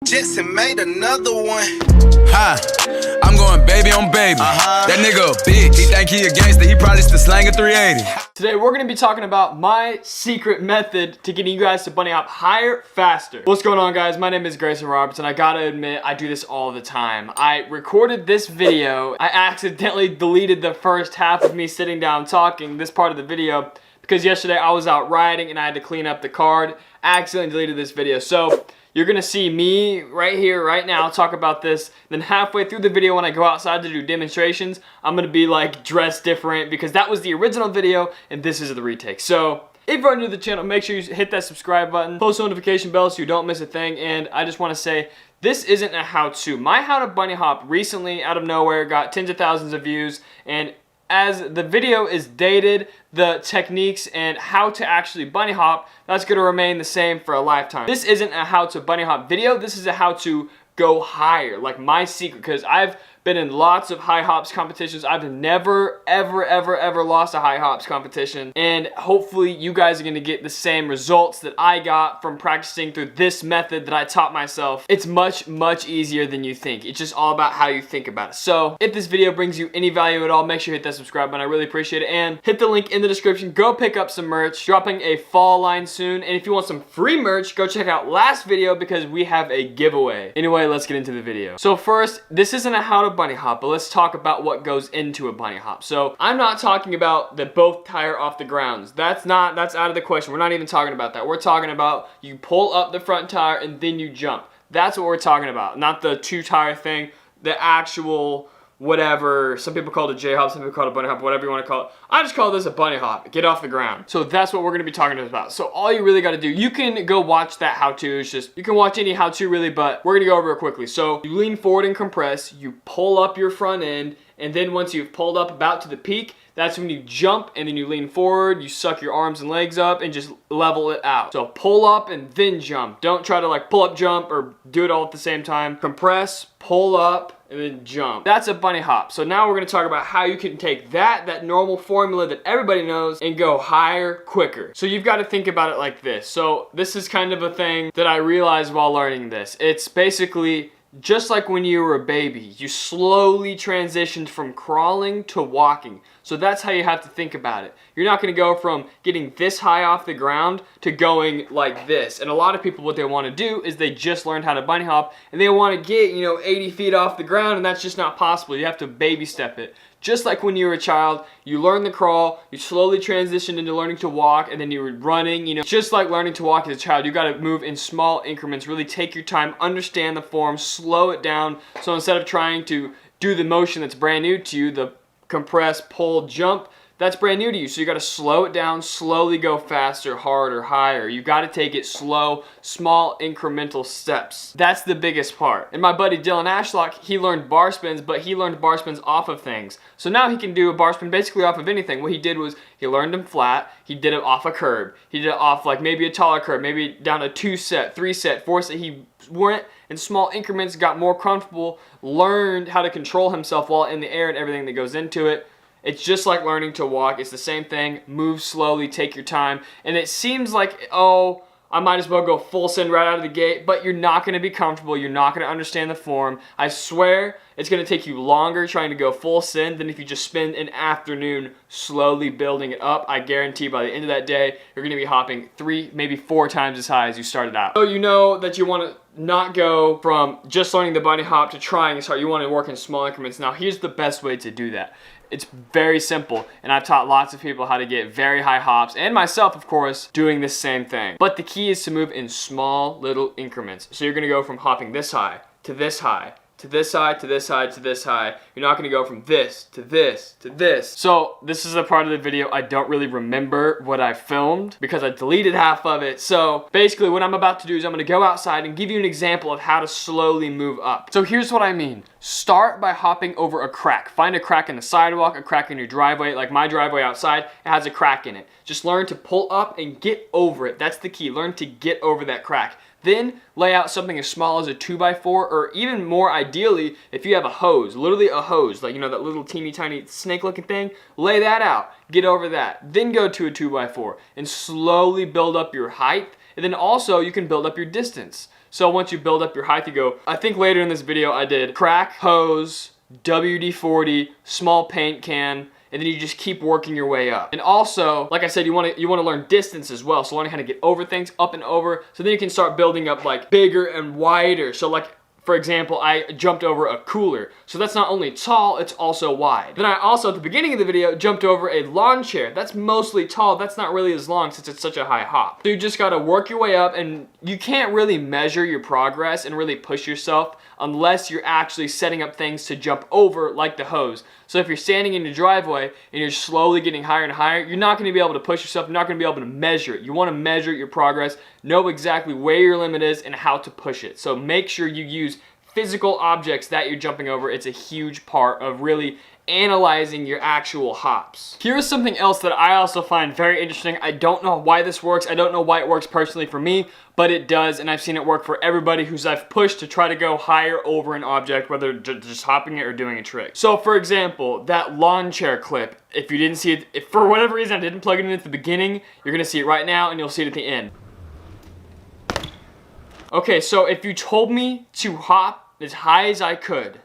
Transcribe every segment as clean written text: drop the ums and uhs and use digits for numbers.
Jetson made another one. Hi, I'm going baby on baby. That nigga a bitch. He think he a gangster. He probably still slanging 380. Today we're going to be talking about my secret method to getting you guys to bunny hop higher, faster. What's going on, guys? My name is Greyson Roberts, and I gotta admit, I do this all the time. I recorded this video. I accidentally deleted the first half of me sitting down talking, this part of the video, because yesterday I was out riding and I had to clean up the card. I accidentally deleted this video. So you're gonna see me right here, right now, talk about this. Then halfway through the video when I go outside to do demonstrations, I'm gonna be like dressed different because that was the original video and this is the retake. So if you're new to the channel, make sure you hit that subscribe button, post notification bell so you don't miss a thing. And I just wanna say, this isn't a how-to. My how to bunny hop recently, out of nowhere, got tens of thousands of views, and as the video is dated, the techniques and how to actually bunny hop, that's going to remain the same for a lifetime. This isn't a how to bunny hop video, this is a how to go higher, like my secret, because I've been in lots of high hops competitions. I've never, ever lost a high hops competition, and hopefully you guys are gonna get the same results that I got from practicing through this method that I taught myself. It's much easier than you think. It's just all about how you think about it. So if this video brings you any value at all, make sure you hit that subscribe button. I really appreciate it, and hit the link in the description. Go pick up some merch. Dropping a fall line soon, and if you want some free merch, go check out last video because we have a giveaway. Anyway, let's get into the video. So first, this isn't a how to bunny hop, but let's talk about what goes into a bunny hop. So I'm not talking about the both tire off the grounds. That's out of the question. We're not even talking about that. We're talking about you pull up the front tire and then you jump. That's what we're talking about, not the two tire thing, the actual whatever. Some people call it a J-hop, some people call it a bunny hop, whatever you want to call it. I just call this a bunny hop. Get off the ground. So that's what we're going to be talking about. So all you really got to do, you can go watch that how-to. It's just, you can watch any how-to really, but we're going to go over it quickly. So you lean forward and compress, you pull up your front end, and then once you've pulled up about to the peak, that's when you jump, and then you lean forward, you suck your arms and legs up, and just level it out. So pull up and then jump. Don't try to like pull up, jump, or do it all at the same time. Compress, pull up, and then jump. That's a bunny hop. So now we're gonna talk about how you can take that normal formula that everybody knows, and go higher, quicker. So you've got to think about it like this. So this is kind of a thing that I realized while learning this. It's basically just like when you were a baby, you slowly transitioned from crawling to walking. So that's how you have to think about it. You're not gonna go from getting this high off the ground to going like this. And a lot of people, what they wanna do is they just learned how to bunny hop and they wanna get, 80 feet off the ground, and that's just not possible. You have to baby step it. Just like when you were a child, you learn to crawl, you slowly transitioned into learning to walk, and then you were running, just like learning to walk as a child, you gotta move in small increments, really take your time, understand the form, slow it down. So instead of trying to do the motion that's brand new to you, the compress, pull, jump, that's brand new to you. So you gotta slow it down, slowly go faster, harder, higher. You gotta take it slow, small incremental steps. That's the biggest part. And my buddy Dylan Ashlock, he learned bar spins, but he learned bar spins off of things. So now he can do a bar spin basically off of anything. What he did was, he learned them flat, he did it off a curb. He did it off like maybe a taller curb, maybe down a 2-set, 3-set, 4-set. He went in small increments, got more comfortable, learned how to control himself while in the air and everything that goes into it. It's just like learning to walk. It's the same thing. Move slowly, take your time. And it seems like, oh, I might as well go full send right out of the gate, but you're not gonna be comfortable. You're not gonna understand the form. I swear it's gonna take you longer trying to go full send than if you just spend an afternoon slowly building it up. I guarantee by the end of that day, you're gonna be hopping 3, maybe 4 times as high as you started out. So you know that you wanna not go from just learning the bunny hop to trying as hard. You wanna work in small increments. Now here's the best way to do that. It's very simple, and I've taught lots of people how to get very high hops, and myself, of course, doing the same thing. But the key is to move in small little increments. So you're gonna go from hopping this high, to this high, to this high, to this high, to this high. You're not gonna go from this, to this, to this. So this is a part of the video I don't really remember what I filmed because I deleted half of it. So basically what I'm about to do is I'm gonna go outside and give you an example of how to slowly move up. So here's what I mean. Start by hopping over a crack. Find a crack in the sidewalk, a crack in your driveway. Like my driveway outside, it has a crack in it. Just learn to pull up and get over it. That's the key. Learn to get over that crack. Then lay out something as small as a 2x4, or even more ideally, if you have a hose, literally a hose, like that little teeny tiny snake looking thing, lay that out, get over that. Then go to a 2x4 and slowly build up your height, and then also you can build up your distance. So once you build up your height, you go, I think later in this video I did crack, hose, WD-40, small paint can, and then you just keep working your way up. And also, like I said, you want to learn distance as well. So learning how to get over things, up and over, so then you can start building up like bigger and wider. So like, for example, I jumped over a cooler. So that's not only tall, it's also wide. Then I also, at the beginning of the video, jumped over a lawn chair. That's mostly tall, that's not really as long since it's such a high hop. So you just gotta work your way up, and you can't really measure your progress and really push yourself unless you're actually setting up things to jump over, like the hose. So if you're standing in your driveway and you're slowly getting higher and higher, you're not gonna be able to push yourself, you're not gonna be able to measure it. You wanna measure your progress, know exactly where your limit is and how to push it. So make sure you use physical objects that you're jumping over. It's a huge part of really analyzing your actual hops. Here's something else that I also find very interesting. I don't know why this works. I don't know why it works personally for me, but it does, and I've seen it work for everybody who's I've pushed to try to go higher over an object, whether just hopping it or doing a trick. So for example, that lawn chair clip, if you didn't see it, if for whatever reason I didn't plug it in at the beginning, you're gonna see it right now and you'll see it at the end. Okay, so if you told me to hop as high as I could,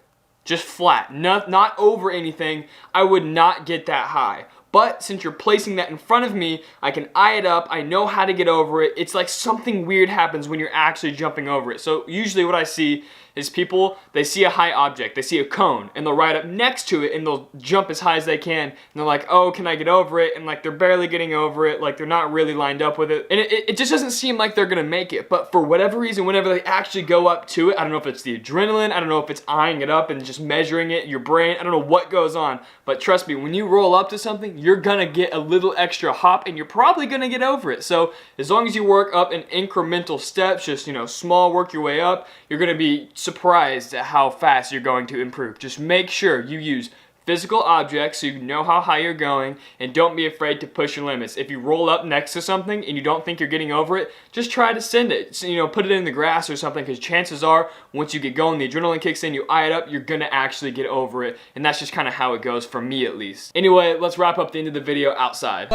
just flat, not over anything, I would not get that high. But since you're placing that in front of me, I can eye it up, I know how to get over it. It's like something weird happens when you're actually jumping over it. So usually what I see is people, they see a high object, they see a cone, and they'll ride up next to it and they'll jump as high as they can, and they're like, oh, can I get over it? And like they're barely getting over it, like they're not really lined up with it. And it just doesn't seem like they're gonna make it. But for whatever reason, whenever they actually go up to it, I don't know if it's the adrenaline, I don't know if it's eyeing it up and just measuring it, your brain, I don't know what goes on. But trust me, when you roll up to something, you're gonna get a little extra hop and you're probably gonna get over it. So as long as you work up in incremental steps, just, you know, small, work your way up, you're gonna be surprised at how fast you're going to improve. Just make sure you use physical objects so you know how high you're going, and don't be afraid to push your limits. If you roll up next to something and you don't think you're getting over it, just try to send it. So, you know, put it in the grass or something, because chances are once you get going, the adrenaline kicks in, you eye it up, you're gonna actually get over it. And that's just kind of how it goes for me, at least. Anyway, let's wrap up the end of the video outside.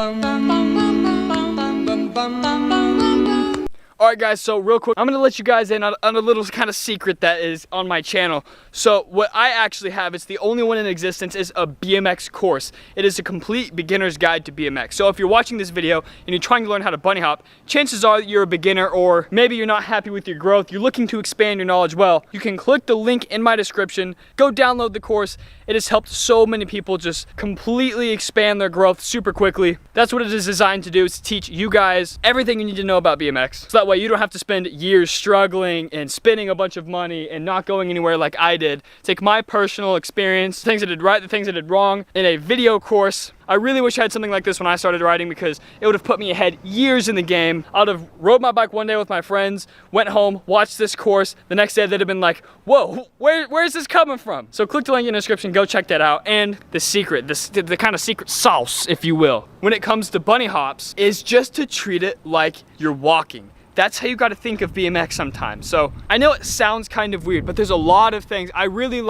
Alright guys, so real quick, I'm going to let you guys in on a little kind of secret that is on my channel. So what I actually have, it's the only one in existence, is a BMX course. It is a complete beginner's guide to BMX. So if you're watching this video and you're trying to learn how to bunny hop, chances are that you're a beginner, or maybe you're not happy with your growth, you're looking to expand your knowledge. Well, you can click the link in my description, go download the course. It has helped so many people just completely expand their growth super quickly. That's what it is designed to do, is to teach you guys everything you need to know about BMX. So that way you don't have to spend years struggling and spending a bunch of money and not going anywhere like I did. Take my personal experience, the things I did right, the things I did wrong, in a video course. I really wish I had something like this when I started riding, because it would have put me ahead years in the game. I would have rode my bike one day with my friends, went home, watched this course. The next day they'd have been like, whoa, where's this coming from? So click the link in the description, go check that out. And the secret, the kind of secret sauce, if you will, when it comes to bunny hops, is just to treat it like you're walking. That's how you got to think of BMX sometimes. So I know it sounds kind of weird, but there's a lot of things. I really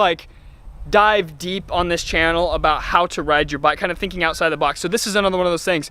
dive deep on this channel about how to ride your bike, kind of thinking outside the box. So this is another one of those things.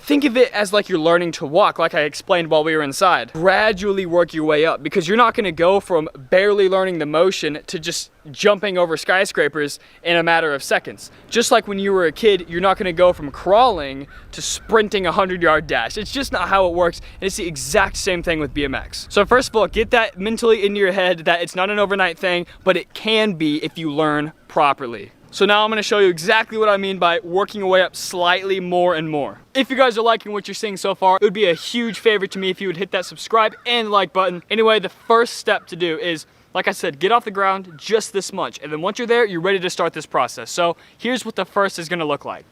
Think of it as like you're learning to walk, like I explained while we were inside. Gradually work your way up, because you're not gonna go from barely learning the motion to just jumping over skyscrapers in a matter of seconds. Just like when you were a kid, you're not gonna go from crawling to sprinting a 100-yard dash. It's just not how it works, and it's the exact same thing with BMX. So first of all, get that mentally into your head that it's not an overnight thing, but it can be if you learn properly. So now I'm going to show you exactly what I mean by working your way up slightly more and more. If you guys are liking what you're seeing so far, it would be a huge favor to me if you would hit that subscribe and like button. Anyway, the first step to do is, like I said, get off the ground just this much. And then once you're there, you're ready to start this process. So here's what the first is going to look like.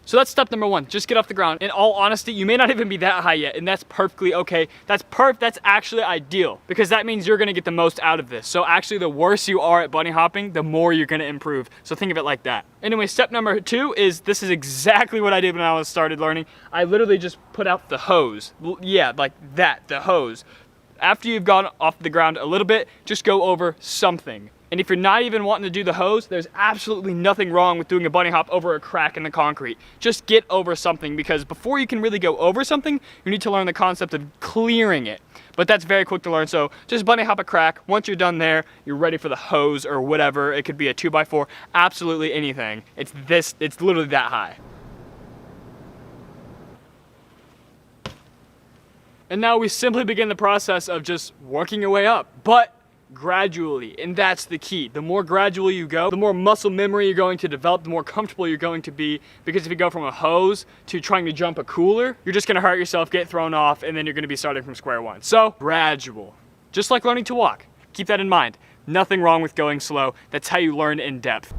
So that's step number one, just get off the ground. In all honesty, you may not even be that high yet, and that's perfectly okay. That's actually ideal, because that means you're gonna get the most out of this. So actually, the worse you are at bunny hopping, the more you're gonna improve. So think of it like that. Anyway, step number two is, this is exactly what I did when I started learning. I literally just put out the hose. Yeah, like that, the hose. After you've gone off the ground a little bit, just go over something. And if you're not even wanting to do the hose, there's absolutely nothing wrong with doing a bunny hop over a crack in the concrete. Just get over something, because before you can really go over something, you need to learn the concept of clearing it. But that's very quick to learn, so just bunny hop a crack. Once you're done there, you're ready for the hose or whatever. It could be a 2x4, absolutely anything. It's literally that high. And now we simply begin the process of just working your way up, but gradually, and that's the key. The more gradual you go, the more muscle memory you're going to develop, the more comfortable you're going to be, because if you go from a hose to trying to jump a cooler, you're just gonna hurt yourself, get thrown off, and then you're gonna be starting from square one. So, gradual. Just like learning to walk. Keep that in mind. Nothing wrong with going slow. That's how you learn in depth.